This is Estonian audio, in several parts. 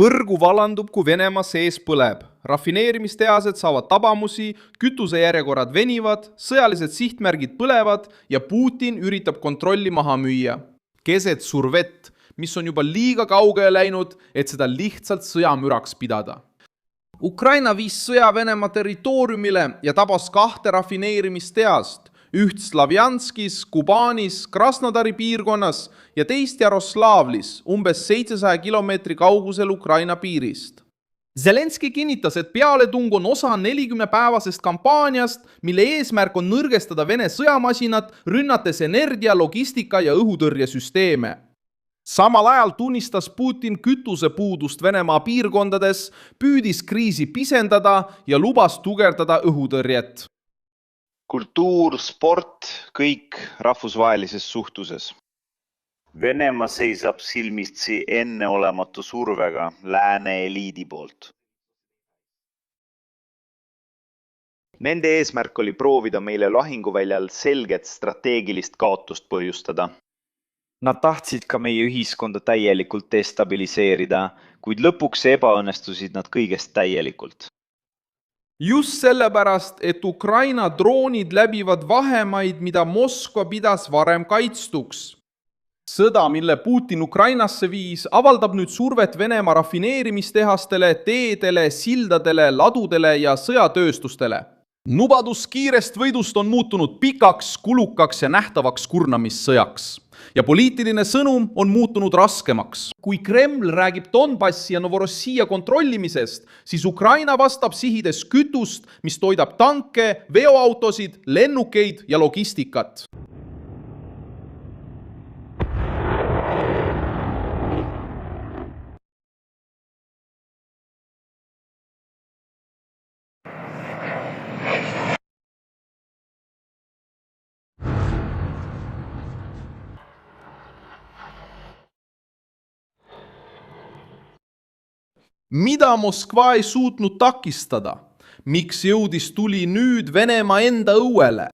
Põrgu vallandub, kui Venemaa sees põleb. Rafineerimistehased saavad tabamusi, kütusejärjekorrad venivad, sõjalised sihtmärgid põlevad ja Putin üritab kontrolli maha müüa. Keset survet, mis on juba liiga kaugele läinud, et seda lihtsalt sõjamüraks pidada. Ukraina viis sõja Venemaa territooriumile ja tabas 2 rafineerimistehast, üht Slavjanskis, Kubanis, Krasnodari piirkonnas ja teist Jaroslavlis, umbes 700 kilomeetri kaugusel Ukraina piirist. Zelenski kinnitas, et pealetung on osa 40-päevasest kampaaniast, mille eesmärk on nõrgestada Vene sõjamasinat, rünnates energia, logistika ja õhutõrjesüsteeme. Samal ajal tunnistas Putin kütusepuudust Venemaa piirkondades, püüdis kriisi pisendada ja lubas tugevdada õhutõrjet. Kultuur, sport, kõik rahvusvahelises suhtuses. Venemaa seisab silmitsi enneolematu survega lääne eliidi poolt. Nende eesmärk oli proovida meile lahinguväljal selget strateegilist kaotust põhjustada. Nad tahtsid ka meie ühiskonda täielikult destabiliseerida, kuid lõpuks ebaõnnestusid nad kõigest täielikult. Just sellepärast, et Ukraina droonid läbivad vahemaid, mida Moskva pidas varem kaitstuks. Sõda, mille Putin Ukrainasse viis, avaldab nüüd survet Venemaa rafineerimistehastele, teedele, sildadele, ladudele ja sõjatööstustele. Nubadus kiirest võidust on muutunud pikaks, kulukaks ja nähtavaks kurnamissõjaks. Ja poliitiline sõnum on muutunud raskemaks. Kui Kreml räägib Donbassi ja Novorossija kontrollimisest, siis Ukraina vastab sihides kütust, mis toidab tanke, veoautosid, lennukeid ja logistikat. Mida Moskva ei suutnud takistada? Miks jõudis tuli nüüd Venemaa enda õuele?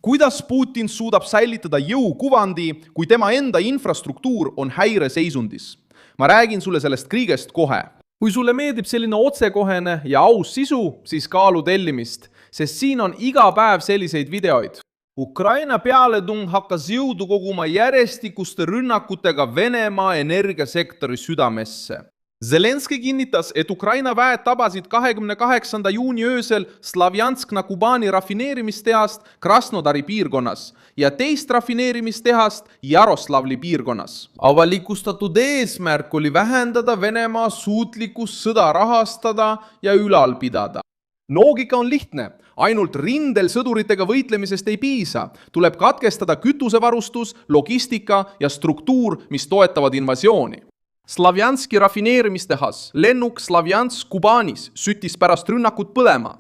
Kuidas Putin suudab säilitada jõukuvandi, kui tema enda infrastruktuur on häireseisundis? Ma räägin sulle sellest kõigest kohe. Kui sulle meeldib selline otsekohene ja aus sisu, siis kaalu tellimist, sest siin on iga päev selliseid videoid. Ukraina pealetung hakkas jõudu koguma järjestikuste rünnakutega Venemaa energiasektori südamesse. Zelenski kinnitas, et Ukraina väed tabasid 28. juuni öösel Slavjanskna Kubani rafineerimistehast Krasnodari piirkonnas ja teist rafineerimistehast Jaroslavli piirkonnas. Avalikustatud eesmärk oli vähendada Venemaa suutlikkust sõda rahastada ja ülal pidada. Loogika on lihtne. Ainult rindel sõduritega võitlemisest ei piisa. Tuleb katkestada kütusevarustus, logistika ja struktuur, mis toetavad invasiooni. Slavjanski rafineerimistehas, lennuk Slavjansk Kubanis süttis pärast rünnakut põlema.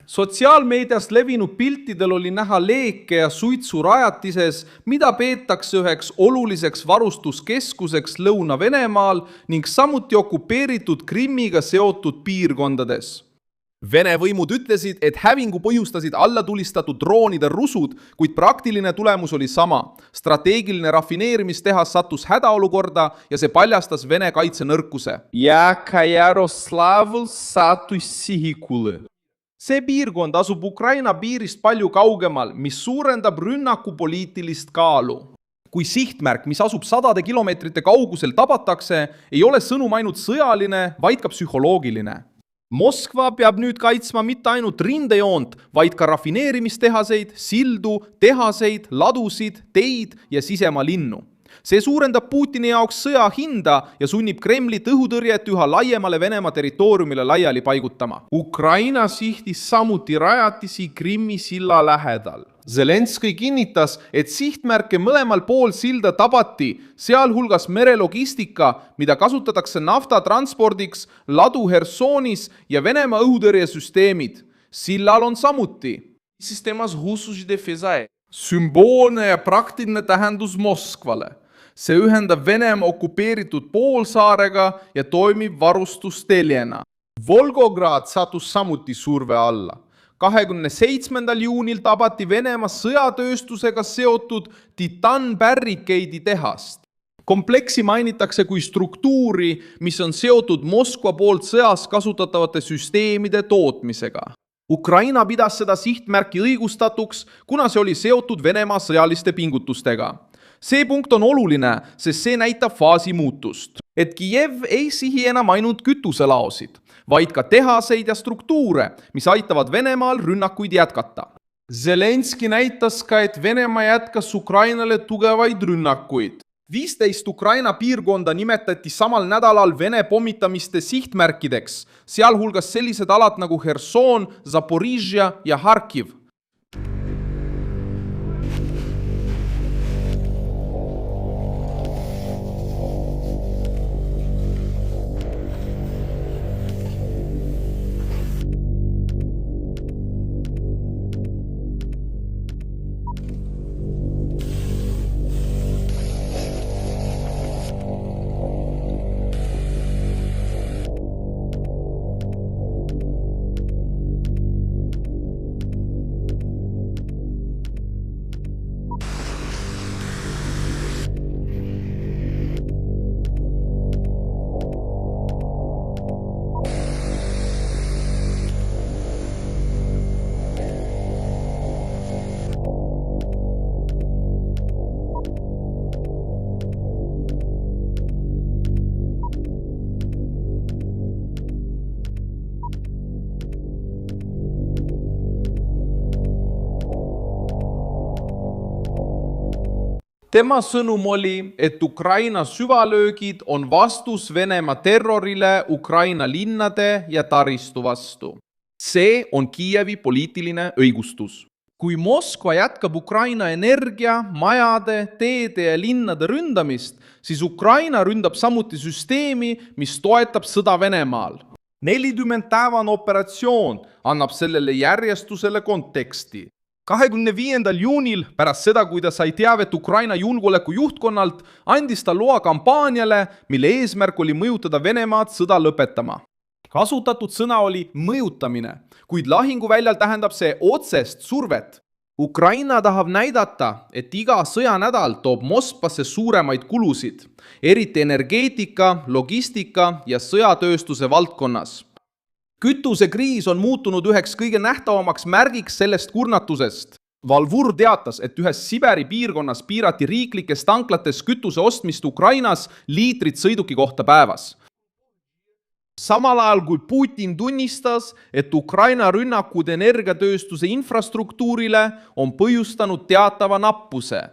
Sotsiaalmeedias levinud piltidel oli näha leeke ja suitsu rajatises, mida peetakse üheks oluliseks varustuskeskuseks Lõuna-Venemaal ning samuti okupeeritud Krimmiga seotud piirkondades. Vene võimud ütlesid, et hävingu põhjustasid allatulistatud droonide rusud, kuid praktiline tulemus oli sama. Strateegiline rafineerimistehas sattus hädaolukorda ja see paljastas Vene kaitsenõrkuse. Jaroslavl sattus sihikule. See piirkond asub Ukraina piirist palju kaugemal, mis suurendab rünnaku poliitilist kaalu. Kui sihtmärk, mis asub 100 kilomeetrite kaugusel tabatakse, ei ole sõnum ainult sõjaline, vaid ka psühholoogiline. Moskva peab nüüd kaitsma mitte ainult rindejoont, vaid ka rafineerimistehaseid, sildu, tehaseid, ladusid, teid ja sisemalinnu. See suurendab Putini jaoks sõja hinda ja sunnib Kremlit õhutõrjet üha laiemale Venemaa territooriumile laiali paigutama. Ukraina sihtis samuti rajatisi Krimmi silla lähedal. Zelenski kinnitas, et sihtmärke mõlemal pool silda tabati, sealhulgas merelogistika, mida kasutatakse naftatranspordiks, ladu Hersonis ja Venemaa õhutõrjesüsteemid. Sillal on samuti sümboolne ja praktiline tähendus Moskvale. See ühendab Venemaa okupeeritud poolsaarega ja toimib varustusteljena. Volgograd sattus samuti surve alla. 27. juunil tabati Venemaa sõjatööstusega seotud Titan Barricade'i tehast. Kompleksi mainitakse kui struktuuri, mis on seotud Moskva poolt sõjas kasutatavate süsteemide tootmisega. Ukraina pidas seda sihtmärki õigustatuks, kuna see oli seotud Venemaa sõjaliste pingutustega. See punkt on oluline, sest see näitab faasi muutust. Et Kijev ei sihi enam ainult kütuselaosid, vaid ka tehaseid ja struktuure, mis aitavad Venemaal rünnakuid jätkata. Zelenski näitas ka, et Venemaa jätkas Ukrainale tugevaid rünnakuid. 15 Ukraina piirkonda nimetati samal nädalal Vene pommitamiste sihtmärkideks, sealhulgas sellised alad nagu Herson, Zaporižja ja Harkiv. Tema sõnum oli, et Ukraina süvalöögid on vastus Venemaa terrorile Ukraina linnade ja taristu vastu. See on Kiievi poliitiline õigustus. Kui Moskva jätkab Ukraina energia, majade, teede ja linnade ründamist, siis Ukraina ründab samuti süsteemi, mis toetab sõda Venemaal. 40-päevane operatsioon annab sellele järjestusele konteksti. 25. juunil, pärast seda, kui ta sai teavet Ukraina julgeoleku juhtkonnalt, andis ta loa kampaaniale, mille eesmärk oli mõjutada Venemaad sõda lõpetama. Kasutatud sõna oli mõjutamine, kuid lahinguväljal tähendab see otsest survet. Ukraina tahab näidata, et iga sõjanädal toob Moskvasse suuremaid kulusid, eriti energeetika, logistika ja sõjatööstuse valdkonnas. Kütusekriis on muutunud üheks kõige nähtavamaks märgiks sellest kurnatusest. Valvur teatas, et ühes Siberi piirkonnas piirati riiklikes tanklates kütuse ostmist Ukrainas liitrit sõiduki kohta päevas. Samal ajal kui Putin tunnistas, et Ukraina rünnakud energiatööstuse infrastruktuurile on põhjustanud teatava nappuse.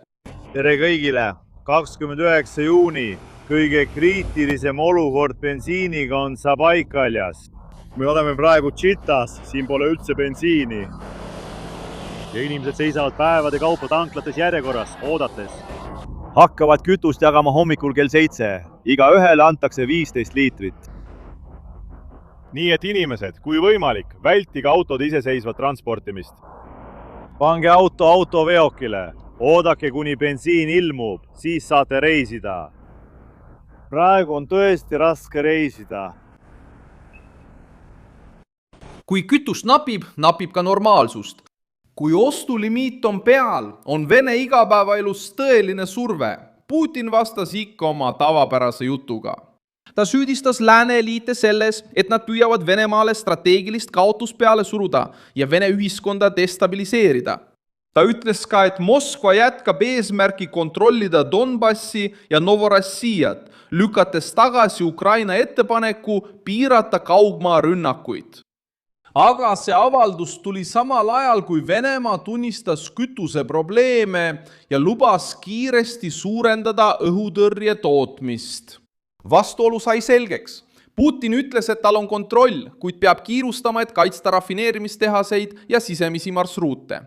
Tere kõigile! 29. juuni. Kõige kriitilisem olukord bensiiniga on Sabaikaljas. Me oleme praegu Tšitas, siin pole üldse bensiini. Ja inimesed seisavad päevade kaupa tanklates järjekorras, oodates. Hakkavad kütust jagama hommikul kell 7. Iga ühele antakse 15 liitrit. Nii et inimesed, kui võimalik, vältige autode iseseisvat transportimist. Pange auto autoveokile. Oodake, kuni bensiin ilmub, siis saate reisida. Praegu on tõesti raske reisida. Kui kütust napib, napib ka normaalsust. Kui ostulimiit on peal, on Vene igapäevaelus tõeline surve. Putin vastas ikka oma tavapärase jutuga. Ta süüdistas lääne eliite selles, et nad püüavad Venemaale strateegilist kaotust peale suruda ja Vene ühiskonda destabiliseerida. Ta ütles ka, et Moskva jätkab eesmärki kontrollida Donbassi ja Novorossijat, lükates tagasi Ukraina ettepaneku piirata kaugmaa rünnakuid. Aga see avaldus tuli samal ajal, kui Venemaa tunnistas kütuse probleeme ja lubas kiiresti suurendada õhutõrje tootmist. Vastuolu sai selgeks. Putin ütles, et tal on kontroll, kuid peab kiirustama, et kaitsta rafineerimistehaseid ja sisemisi marsruute.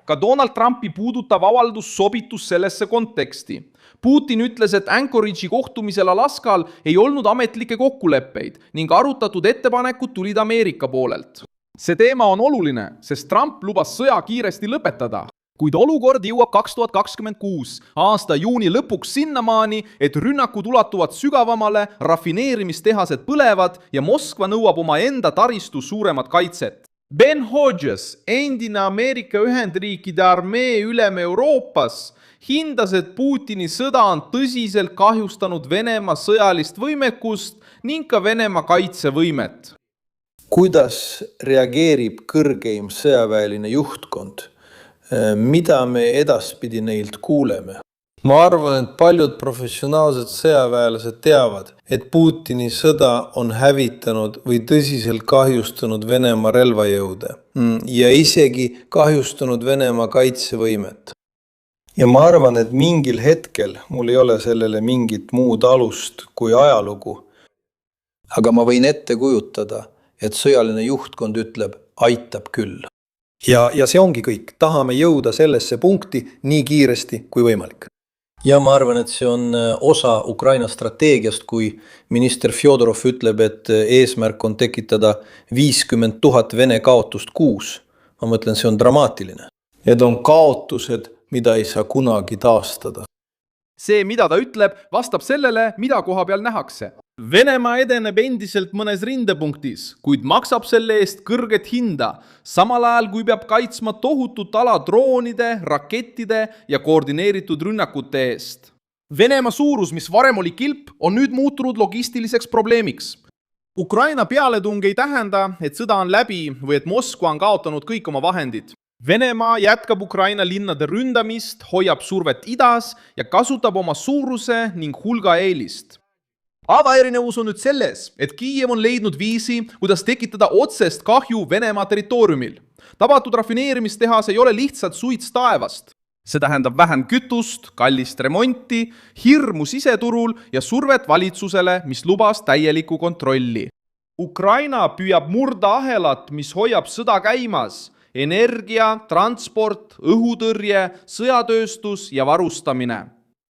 Ka Donald Trumpi puudutav avaldus sobitus sellesse konteksti. Putin ütles, et Anchorage'i kohtumisel Alaskal ei olnud ametlikke kokkuleppeid ning arutatud ettepanekud tulid Ameerika poolelt. See teema on oluline, sest Trump lubas sõja kiiresti lõpetada. Kuid olukord jõuab 2026 aasta juuni lõpuks sinnamaani, et rünnakud ulatuvad sügavamale, rafineerimistehased põlevad ja Moskva nõuab oma enda taristu suuremat kaitset. Ben Hodges, endine Ameerika Ühendriikide armee ülem Euroopas, hindas, et Putini sõda on tõsiselt kahjustanud Venemaa sõjalist võimekust ning ka Venemaa kaitsevõimet. Kuidas reageerib kõrgeim sõjaväeline juhtkond? Mida me edaspidi neilt kuuleme? Ma arvan, et paljud professionaalsed sõjaväelased teavad, et Putini sõda on hävitanud või tõsiselt kahjustanud Venemaa relvajõude ja isegi kahjustanud Venemaa kaitsevõimet. Ja ma arvan, et mingil hetkel mul ei ole sellele mingit muud alust kui ajalugu. Aga ma võin ette kujutada, et sõjaline juhtkond ütleb, aitab küll. Ja see ongi kõik. Tahame jõuda sellesse punkti nii kiiresti kui võimalik. Ja ma arvan, et see on osa Ukraina strateegiast, kui minister Fjodorov ütleb, et eesmärk on tekitada 50 000 Vene kaotust kuus. Ma mõtlen, see on dramaatiline. Need on kaotused, mida ei saa kunagi taastada. See, mida ta ütleb, vastab sellele, mida koha peal nähakse. Venemaa edeneb endiselt mõnes rindepunktis, kuid maksab selle eest kõrget hinda, samal ajal kui peab kaitsma tohutut ala droonide, rakettide ja koordineeritud rünnakute eest. Venemaa suurus, mis varem oli kilp, on nüüd muutunud logistiliseks probleemiks. Ukraina pealetung ei tähenda, et sõda on läbi või et Moskva on kaotanud kõik oma vahendid. Venemaa jätkab Ukraina linnade ründamist, hoiab survet idas ja kasutab oma suuruse ning hulga eelist. Avaerinevus on nüüd selles, et Kiiev on leidnud viisi, kuidas tekitada otsest kahju Venemaa territooriumil. Tabatud rafineerimistehas ei ole lihtsalt suits taevast. See tähendab vähem kütust, kallist remonti, hirmu siseturul ja survet valitsusele, mis lubas täielikku kontrolli. Ukraina püüab murda ahelat, mis hoiab sõda käimas. Energia, transport, õhutõrje, sõjatööstus ja varustamine.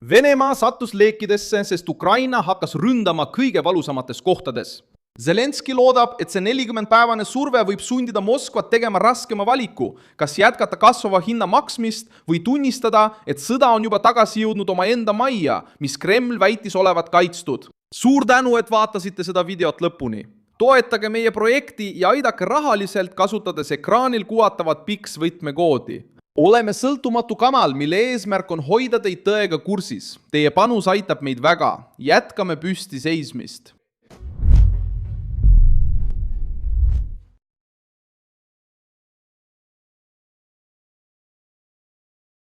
Venemaa sattus leekidesse, sest Ukraina hakkas ründama kõige valusamates kohtades. Zelenski loodab, et see 40-päevane surve võib sundida Moskvat tegema raskema valiku, kas jätkata kasvava hinna maksmist või tunnistada, et sõda on juba tagasi jõudnud oma enda majja, mis Kreml väitis olevat kaitstud. Suur tänu, et vaatasite seda videot lõpuni. Toetage meie projekti ja aidake rahaliselt kasutades ekraanil kuvatavat PIX võtmekoodi. Oleme sõltumatu kanal, mille eesmärk on hoida teid tõega kursis. Teie panus aitab meid väga. Jätkame püsti seismist.